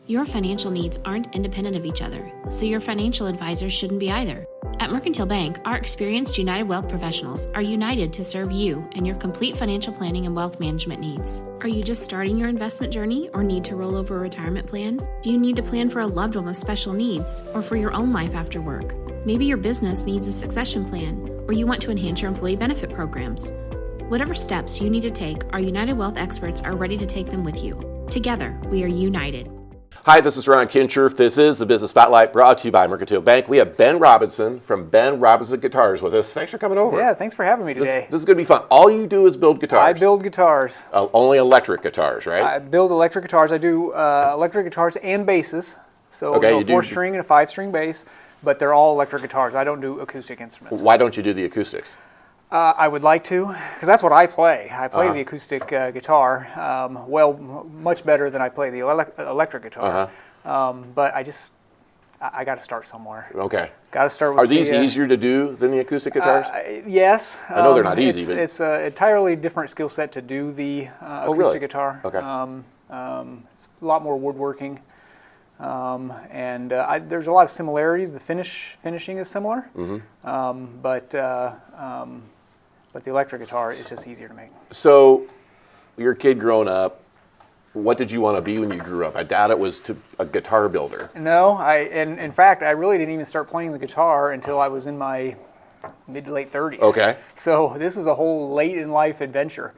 Your financial needs aren't independent of each other, so your financial advisors shouldn't be either. At Mercantile Bank, our experienced United Wealth professionals are united to serve you and your complete financial planning and wealth management needs. Are you just starting your investment journey or need to roll over a retirement plan? Do you need to plan for a loved one with special needs or for your own life after work? Maybe your business needs a succession plan or you want to enhance your employee benefit programs. Whatever steps you need to take, our United Wealth experts are ready to take them with you. Together, we are united. Hi, this is Ron Kinscherf. This is the Business Spotlight brought to you by Mercantile Bank. We have Ben Robinson from Ben Robinson Guitars with us. Thanks for coming over. Yeah, thanks for having me today. This is going to be fun. All you do is build guitars. I build guitars. Only electric guitars, right? I build electric guitars. I do electric guitars and basses. So okay, a 4-string and a 5-string bass, but they're all electric guitars. I don't do acoustic instruments. Why don't you do the acoustics? I would like to, because that's what I play. I play the acoustic guitar much better than I play the electric guitar. But I got to start somewhere. Okay. Got to start with. Are these easier to do than the acoustic guitars? Yes. I know they're not easy, but it's an entirely different skill set to do the acoustic guitar. Okay. It's a lot more woodworking, and there's a lot of similarities. The finishing is similar, but the electric guitar is just easier to make. So, you're a kid growing up. What did you want to be when you grew up? I doubt it was a guitar builder. No, in fact, I really didn't even start playing the guitar until I was in my mid to late 30s. Okay. So this is a whole late in life adventure.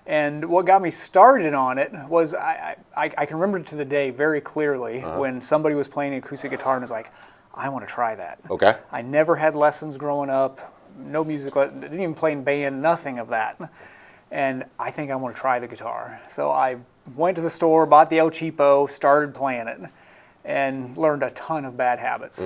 And what got me started on it was I can remember to the day very clearly when somebody was playing an acoustic guitar and was like, I want to try that. Okay. I never had lessons growing up, no music, didn't even play in band, nothing of that. And I think I want to try the guitar. So I went to the store, bought the El Cheapo, started playing it, and learned a ton of bad habits.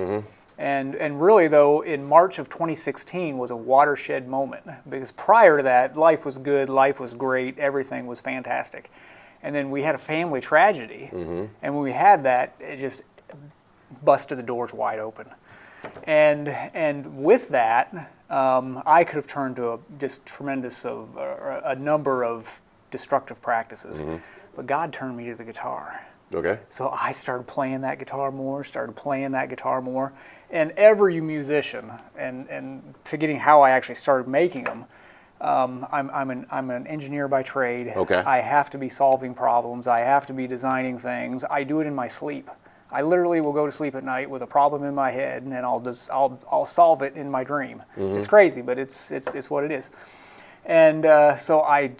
And really, though, in March of 2016 was a watershed moment, because prior to that, life was good, life was great, everything was fantastic. And then we had a family tragedy, and when we had that, it just busted the doors wide open. And with that, I could have turned to a number of destructive practices. But God turned me to the guitar. Okay. So I started playing that guitar more, And every musician, and to getting how I actually started making them, I'm an engineer by trade. Okay. I have to be solving problems. I have to be designing things. I do it in my sleep. I literally will go to sleep at night with a problem in my head, and I'll solve it in my dream. It's crazy, but it's what it is. And so I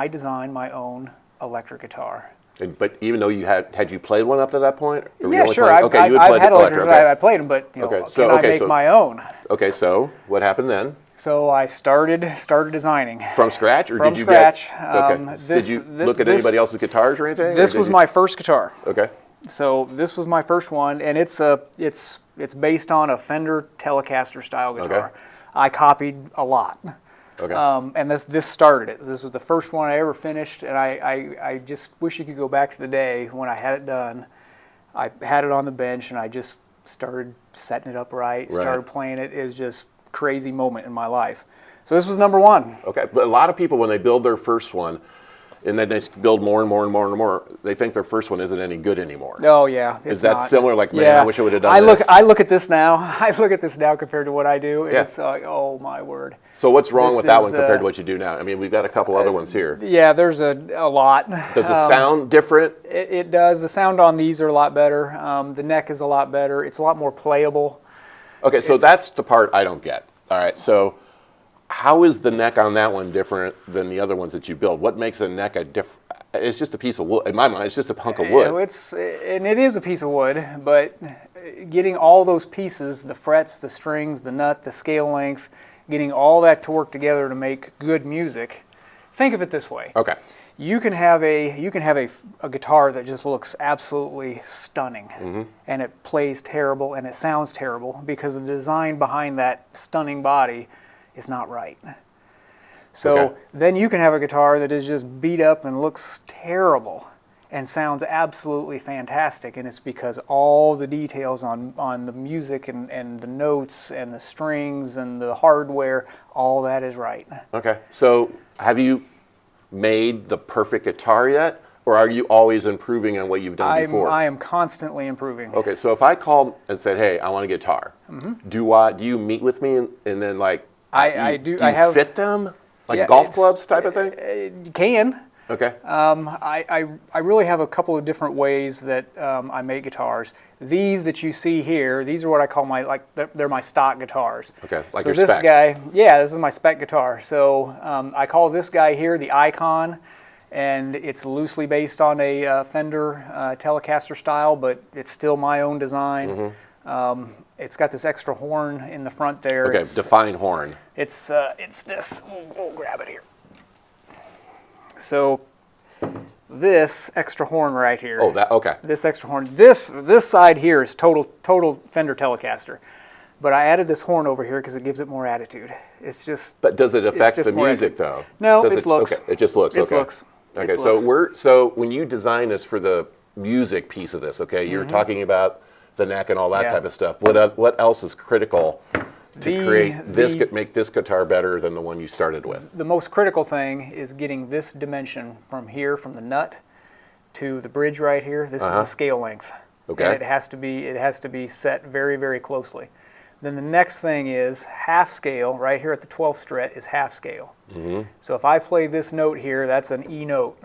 design my own electric guitar. But even though had you played one up to that point? Yeah, sure. I've had electric. I played them, but can I make my own? Okay, so what happened then? So I started designing from scratch, or did you scratch? Did you look at anybody else's guitars or anything? This was my first guitar. Okay. So this was my first one, and it's based on a Fender Telecaster style guitar. Okay. I copied a lot. Okay. And this started it. This was the first one I ever finished, and I just wish you could go back to the day when I had it done. I had it on the bench, and I just started setting it up right, started playing it. It was just a crazy moment in my life. So this was number one. Okay, but a lot of people, when they build their first one, and then they build more and more and more and more, they think their first one isn't any good anymore. Oh, yeah. Is that similar? Like, man, I wish I would have done this. I look at this now. I look at this now compared to what I do. Yeah. It's like, oh, my word. So what's wrong with that one compared to what you do now? I mean, we've got a couple other ones here. Yeah, there's a lot. Does it sound different? It does. The sound on these are a lot better. The neck is a lot better. It's a lot more playable. Okay, so that's the part I don't get. All right, so how is the neck on that one different than the other ones that you build? What makes a neck a different? It's just a piece of wood. In my mind, it's just a hunk of wood. It is a piece of wood, but getting all those pieces, the frets, the strings, the nut, the scale length, getting all that to work together to make good music. Think of it this way. Okay. You can have a guitar that just looks absolutely stunning, and it plays terrible and it sounds terrible because the design behind that stunning body is not right. So then you can have a guitar that is just beat up and looks terrible and sounds absolutely fantastic, and it's because all the details on the music and the notes and the strings and the hardware, all that is right. Okay, so have you made the perfect guitar yet, Or are you always improving on what you've done before? I am constantly improving. Okay, so if I called and said, "Hey, I want a guitar," do you meet with me and then like I do. Do I you have fit them like yeah, golf clubs type of thing? You can. Okay. I really have a couple of different ways that I make guitars. These that you see here, these are what I call they're my stock guitars. Okay, like so your this specs. guy, yeah, this is my spec guitar. So I call this guy here the Icon, and it's loosely based on a Fender Telecaster style, but it's still my own design. It's got this extra horn in the front there. Okay, define horn. It's this. We'll grab it here. So this extra horn right here. Oh, that okay. This extra horn. This side here is total Fender Telecaster, but I added this horn over here because it gives it more attitude. It's just. But does it affect the music attitude. though? No, does it looks. Okay, it just looks. It okay. looks. Okay, It so looks. when you design this for the music piece of this, okay, you're talking about the neck and all that Yeah. type of stuff. What else is critical to make this guitar better than the one you started with? The most critical thing is getting this dimension from here, from the nut to the bridge right here. This is the scale length. Okay. And it has to be set very, very closely. Then the next thing is half scale. Right here at the 12th fret is half scale. So if I play this note here, that's an E note.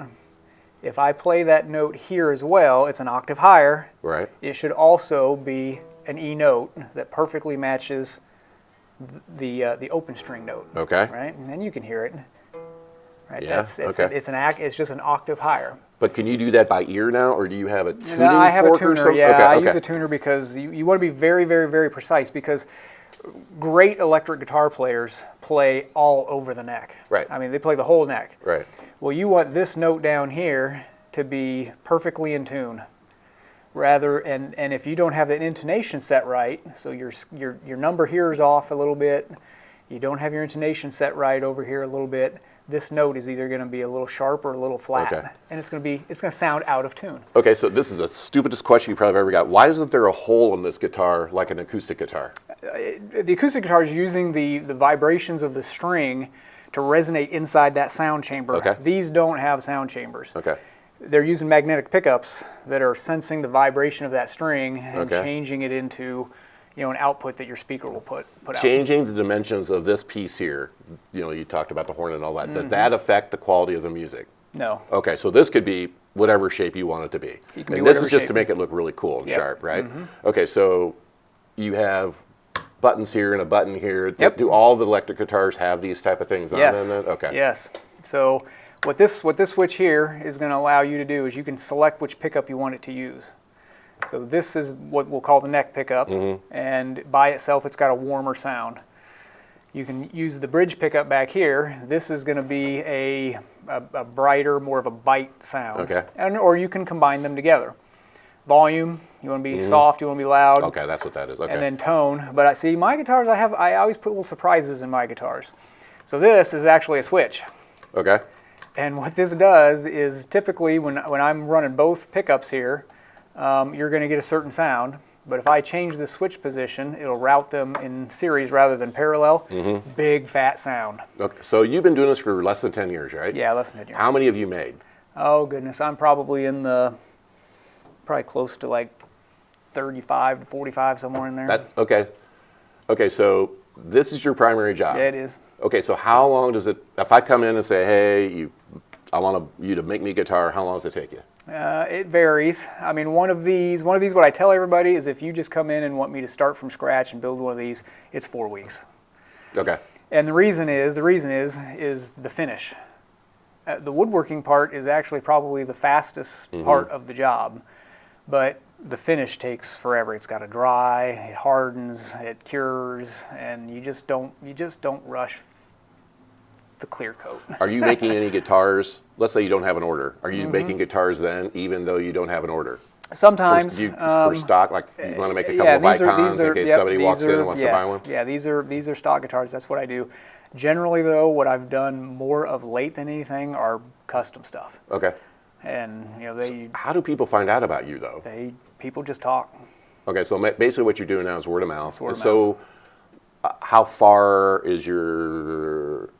If I play that note here as well, it's an octave higher. Right. It should also be an E note that perfectly matches the open string note. Okay. Right, and then you can hear it. Right. Yeah, okay. It's just an octave higher. But can you do that by ear now, or do you have a tuning No, I have a fork or tuner. something? Yeah, Okay, I okay. use a tuner because you want to be very, very, very precise, because great electric guitar players play all over the neck. Right. I mean, they play the whole neck. Right. Well, you want this note down here to be perfectly in tune. And if you don't have that intonation set right, so your number here is off a little bit, you don't have your intonation set right over here a little bit, this note is either going to be a little sharp or a little flat, Okay. and it's going to sound out of tune. Okay, so this is the stupidest question you probably ever got. Why isn't there a hole in this guitar like an acoustic guitar? The acoustic guitar is using the vibrations of the string to resonate inside that sound chamber. Okay. These don't have sound chambers. Okay. They're using magnetic pickups that are sensing the vibration of that string and Okay. changing it into, an output that your speaker will put out. Changing the dimensions of this piece here, you talked about the horn and all that. Does that affect the quality of the music? No. Okay, so this could be whatever shape you want it to be. It can be And this whatever is just shape. to make it look really cool and Yep. sharp, right? Okay, so you have buttons here and a button here. Yep. Do all the electric guitars have these type of things on Yes. them? Okay. Yes. So what this switch here is going to allow you to do is you can select which pickup you want it to use. So this is what we'll call the neck pickup, and by itself it's got a warmer sound. You can use the bridge pickup back here. This is going to be a brighter, more of a bite sound. Okay. Or you can combine them together. Volume, you want to be soft, you want to be loud. Okay, that's what that is. Okay. And then tone. But I see my guitars, I always put little surprises in my guitars. So this is actually a switch. Okay. And what this does is typically when I'm running both pickups here, you're going to get a certain sound. But if I change the switch position, it'll route them in series rather than parallel. Big fat sound. Okay. So you've been doing this for less than 10 years, right? Yeah, less than 10 years. How many have you made? Oh goodness, I'm probably probably close to like 35 to 45, somewhere in there. Okay. Okay, so this is your primary job. Yeah, it is. Okay, so how long does it, if I come in and say, hey, I want you to make me a guitar, how long does it take you? It varies. I mean, one of these, what I tell everybody is if you just come in and want me to start from scratch and build one of these, it's 4 weeks. Okay. And the reason is the finish. The woodworking part is actually probably the fastest part of the job, but the finish takes forever. It's got to dry, it hardens, it cures, and you just don't rush the clear coat. Are you making any guitars? Let's say you don't have an order. Are you making guitars then, even though you don't have an order? Sometimes. For stock, like you want to make a couple of icons in case somebody walks in and wants to buy one? Yeah, these are stock guitars. That's what I do. Generally, though, what I've done more of late than anything are custom stuff. Okay. And How do people find out about you, though? people just talk. Okay, so basically what you're doing now is word of mouth. Word of so how far is your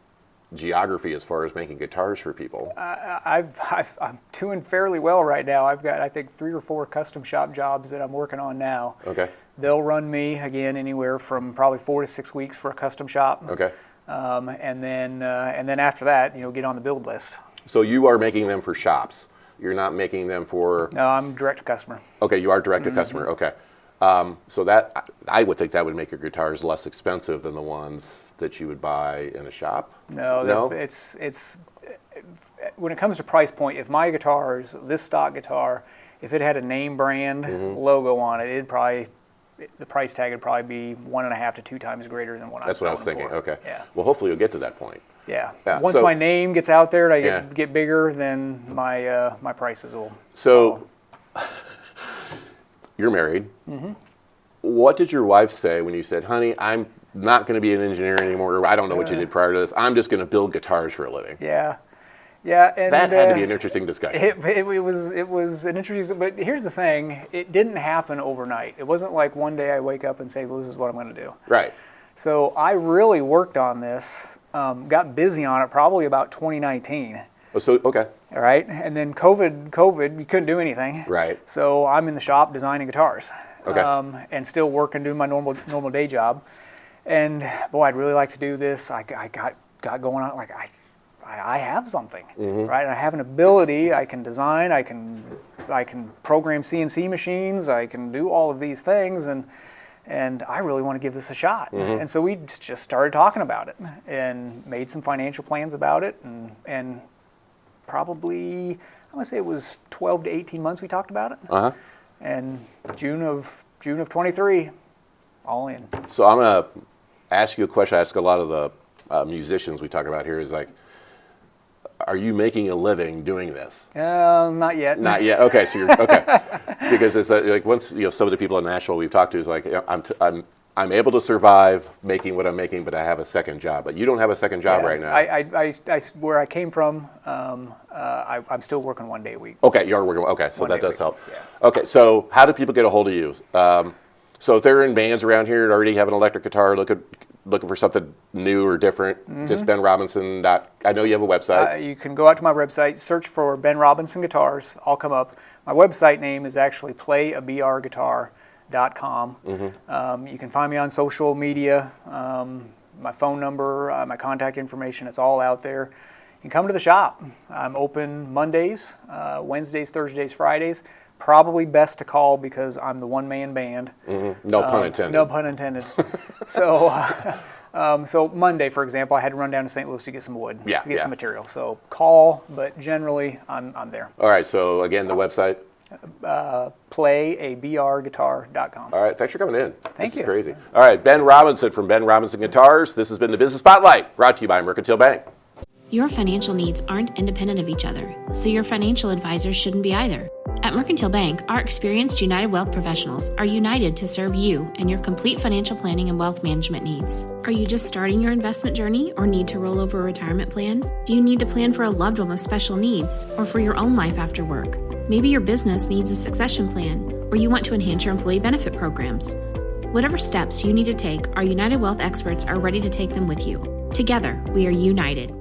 geography as far as making guitars for people? I'm doing fairly well right now. I've got, I think, 3 or 4 custom shop jobs that I'm working on now. Okay. They'll run me, again, anywhere from probably 4 to 6 weeks for a custom shop. Okay. And then after that, get on the build list. So you are making them for shops. You're not making them for... No, I'm direct to customer. Okay, you are direct to customer. Okay. So that, I would think that would make your guitars less expensive than the ones that you would buy in a shop. No? It's when it comes to price point, if my guitars, this stock guitar, if it had a name brand logo on it, the price tag would probably be 1.5 to 2 times greater than what I'm selling. That's what I was thinking. For. Okay. Yeah. Well, hopefully you'll get to that point. Yeah. Once my name gets out there and I get bigger, then my prices will. So you're married. Mm-hmm. What did your wife say when you said, "Honey, I'm not going to be an engineer anymore. I don't know what you did prior to this. I'm just going to build guitars for a living"? Yeah. Yeah, and that had to be an interesting discussion. It was an interesting, but here's the thing: it didn't happen overnight. It wasn't like one day I wake up and say, "Well, this is what I'm going to do." Right. So I really worked on this, got busy on it probably about 2019. So okay. All right, and then COVID, you couldn't do anything. Right. So I'm in the shop designing guitars. Okay. And still working, doing my normal day job. And boy, I'd really like to do this. I got going on like I have something, right? I have an ability. I can design. I can program CNC machines. I can do all of these things, and I really want to give this a shot. And so we just started talking about it and made some financial plans about it, and probably I want to say it was 12 to 18 months we talked about it. And June of 23, all in. So I'm gonna ask you a question. I ask a lot of the musicians we talk about here is like, are you making a living doing this? Not yet. Not yet. Okay, so you're okay. Because it's like once some of the people in Nashville we've talked to is like, I'm able to survive making what I'm making, but I have a second job. But you don't have a second job right now. I where I came from, I'm still working 1 day a week. Okay, you are working. Okay, so that does help. Yeah. Okay, so how do people get a hold of you? So if they're in bands around here that already have an electric guitar, looking for something new or different, just Ben Robinson. I know you have a website. You can go out to my website, search for Ben Robinson Guitars. I'll come up. My website name is actually playabrguitar.com. You can find me on social media. My phone number, my contact information, it's all out there. You can come to the shop. I'm open Mondays, Wednesdays, Thursdays, Fridays. Probably best to call because I'm the one-man band. No pun intended. No pun intended. So Monday, for example, I had to run down to St. Louis to get some wood, to get some material. So call, but generally I'm there. All right, so again, the website? playabrguitar.com. All right, thanks for coming in. Thank you. This is crazy. All right, Ben Robinson from Ben Robinson Guitars. This has been the Business Spotlight, brought to you by Mercantile Bank. Your financial needs aren't independent of each other, so your financial advisors shouldn't be either. At Mercantile Bank, our experienced United Wealth professionals are united to serve you and your complete financial planning and wealth management needs. Are you just starting your investment journey or need to roll over a retirement plan? Do you need to plan for a loved one with special needs or for your own life after work? Maybe your business needs a succession plan or you want to enhance your employee benefit programs. Whatever steps you need to take, our United Wealth experts are ready to take them with you. Together, we are united.